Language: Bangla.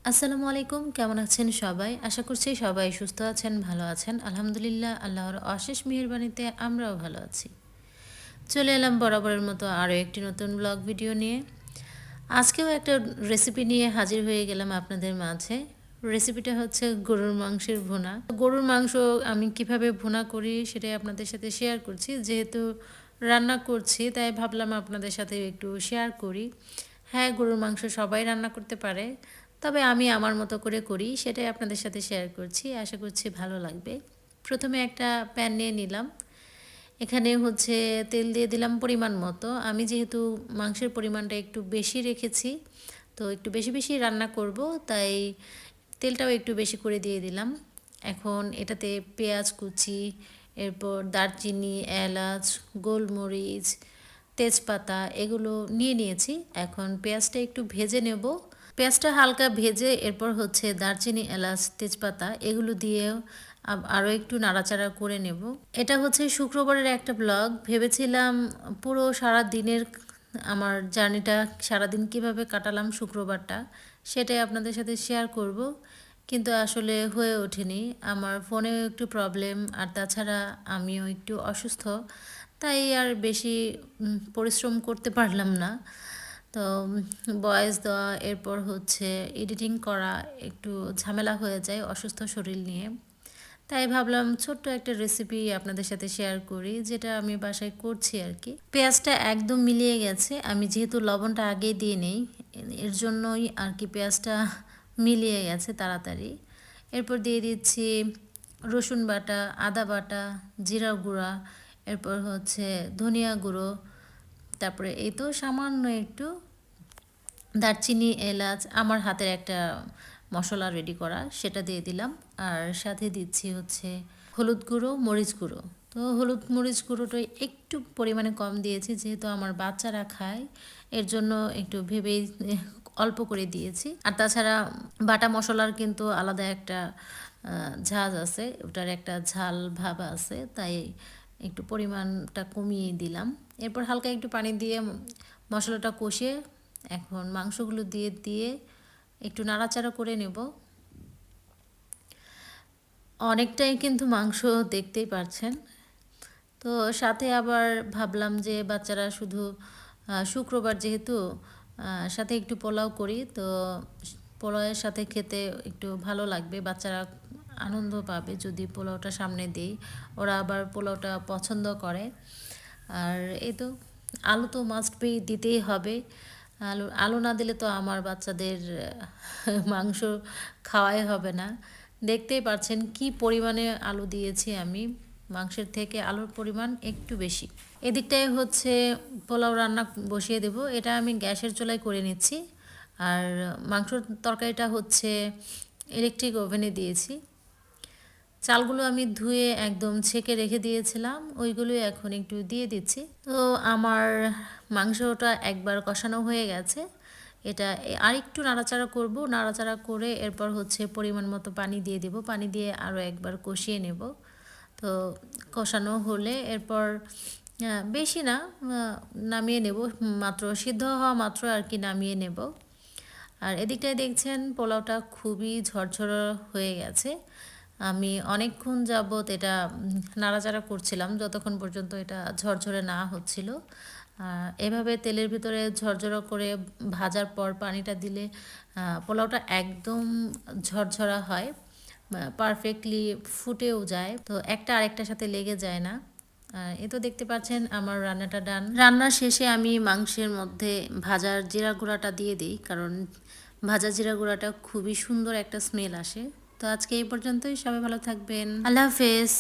আসসালামু আলাইকুম, কেমন আছেন সবাই? আশা করছি সবাই সুস্থ আছেন, ভালো আছেন। আলহামদুলিল্লাহ, আল্লাহর অশেষ মেহেরবানিতে আমরাও ভালো আছি। চলে এলাম বরাবরের মতো আরও একটি নতুন ব্লগ ভিডিও নিয়ে। আজকেও একটা রেসিপি নিয়ে হাজির হয়ে গেলাম আপনাদের মাঝে। রেসিপিটা হচ্ছে গরুর মাংসের ভুনা। গরুর মাংস আমি কিভাবে ভুনা করি সেটাই আপনাদের সাথে শেয়ার করছি। যেহেতু রান্না করছি তাই ভাবলাম আপনাদের সাথে একটু শেয়ার করি। হ্যাঁ, গরুর মাংস সবাই রান্না করতে পারে, তবে আমি আমার মতো করে করি, সেটাই আপনাদের সাথে শেয়ার করছি। আশা করছি ভালো লাগবে। প্রথমে একটা প্যান নিয়ে নিলাম। এখানে হচ্ছে তেল দিয়ে দিলাম পরিমাণ মতো। আমি যেহেতু মাংসের পরিমাণটা একটু বেশি রেখেছি, তো একটু বেশি বেশি রান্না করব, তাই তেলটাও একটু বেশি করে দিয়ে দিলাম। এখন এটাতে পেঁয়াজ কুচি, এরপর দারচিনি, এলাচ, গোলমরিচ, তেজপাতা এগুলো নিয়ে নিয়েছি। এখন পেঁয়াজটা একটু ভেজে নেব। পেঁয়াজটা হালকা ভেজে এরপর হচ্ছে দারচিনি, এলাচ, তেজপাতা এগুলো দিয়েও আরও একটু নাড়াচাড়া করে নেব। এটা হচ্ছে শুক্রবারের একটা ব্লগ। ভেবেছিলাম পুরো সারা দিনের আমার জার্নিটা, সারাদিন কিভাবে কাটালাম শুক্রবারটা, সেটাই আপনাদের সাথে শেয়ার করব, কিন্তু আসলে হয়ে ওঠেনি। আমার ফোনেও একটু প্রবলেম, আর তাছাড়া আমিও একটু অসুস্থ, তাই আর বেশি পরিশ্রম করতে পারলাম না। তো ভয়েস দেওয়া, এরপর হচ্ছে এডিটিং করা একটু ঝামেলা হয়ে যায় অসুস্থ শরীর নিয়ে। তাই ভাবলাম ছোট্ট একটা রেসিপি আপনাদের সাথে শেয়ার করি, যেটা আমি বাসায় করছি আর কি। পেঁয়াজটা একদম মিলিয়ে গেছে, আমি যেহেতু লবণটা আগে দিয়ে নেই, এর জন্যই আর কি পেঁয়াজটা মিলিয়ে গেছে তাড়াতাড়ি। এরপর দিয়ে দিচ্ছি রসুন বাটা, আদা বাটা, জিরা গুঁড়া, এরপর হচ্ছে ধনিয়া গুঁড়ো, তারপরে এই তো সামান্য একটু দারচিনি, এলাচ, আমার হাতের একটা মশলা রেডি করা, সেটা দিয়ে দিলাম। আর সাথে দিচ্ছি হচ্ছে হলুদ গুঁড়ো, মরিচ গুঁড়ো। তো হলুদ মরিচ গুঁড়োটা একটু পরিমাণে কম দিয়েছি, যেহেতু আমার বাচ্চারা খায়, এর জন্য একটু ভেবেই অল্প করে দিয়েছি। আর তাছাড়া বাটা মশলার কিন্তু আলাদা একটা ঝাঁজ আছে, ওটার একটা ঝাল ভাব আছে, তাই একটু পরিমাণটা কমিয়ে দিলাম। এরপর হালকা একটু পানি দিয়ে মশলাটা কষিয়ে এখন মাংসগুলো দিয়ে দিয়ে একটু নাড়াচাড়া করে নেব। অনেকটাই কিন্তু মাংস, দেখতেই পারছেন। তো সাথে আবার ভাবলাম যে বাচ্চারা শুধু শুক্রবার যেহেতু, সাথে একটু পোলাও করি, তো পোলাওয়ের সাথে খেতে একটু ভালো লাগবে, বাচ্চারা আনন্দ পাবে যদি পোলাওটা সামনে দিই। ওরা আবার পোলাওটা পছন্দ করে। আর এই তো আলু তো মাস্ট বি দিতেই হবে। আলু আলু না দিলে তো আমার বাচ্চাদের মাংস খাওয়াই হবে না। দেখতেই পাচ্ছেন কি পরিমাণে আলু দিয়েছি আমি, মাংসের থেকে আলুর পরিমাণ একটু বেশি। এদিকটায় হচ্ছে পোলাও রান্না বসিয়ে দেব, এটা আমি গ্যাসের চুলায় করে নিচ্ছি। আর মাংসর তরকারিটা হচ্ছে ইলেকট্রিক ওভেনে দিয়েছি। চালগুলো আমি ধুয়ে একদম ছেঁকে রেখে দিয়েছিলাম, ওইগুলোই এখন একটু দিয়ে দিচ্ছি। তো আমার মাংসটা একবার কষানো হয়ে গেছে, এটা আর একটু নাড়াচাড়া করব, নাড়াচাড়া করে এরপর হচ্ছে পরিমাণ মতো পানি দিয়ে দেব, পানি দিয়ে আরও একবার কষিয়ে নেব। তো কষানো হলে এরপর বেশি না, নামিয়ে নেব, মাত্র সিদ্ধ হওয়া মাত্র আর কি নামিয়ে নেব। আর এদিকটায় দেখছেন পোলাওটা খুবই ঝরঝরে হয়ে গেছে। আমি অনেকক্ষণ যাবৎ এটা নাড়াচাড়া করছিলাম, যতক্ষণ পর্যন্ত এটা ঝরঝরে না হচ্ছিল। এভাবে তেলের ভিতরে ঝরঝরা করে ভাজার পর পানিটা দিলে পোলাওটা একদম ঝরঝরা হয়, পারফেক্টলি ফুটেও যায়, তো একটা আরেকটার সাথে লেগে যায় না। এ তো দেখতে পাচ্ছেন আমার রান্নাটা ডান। রান্নার শেষে আমি মাংসের মধ্যে ভাজার জিরা গুঁড়াটা দিয়ে দিই, কারণ ভাজা জিরা গুঁড়াটা খুবই সুন্দর একটা স্মেল আসে। তো আজকে এই পর্যন্তই, সবাই ভালো থাকবেন, আল্লাহ হাফেজ।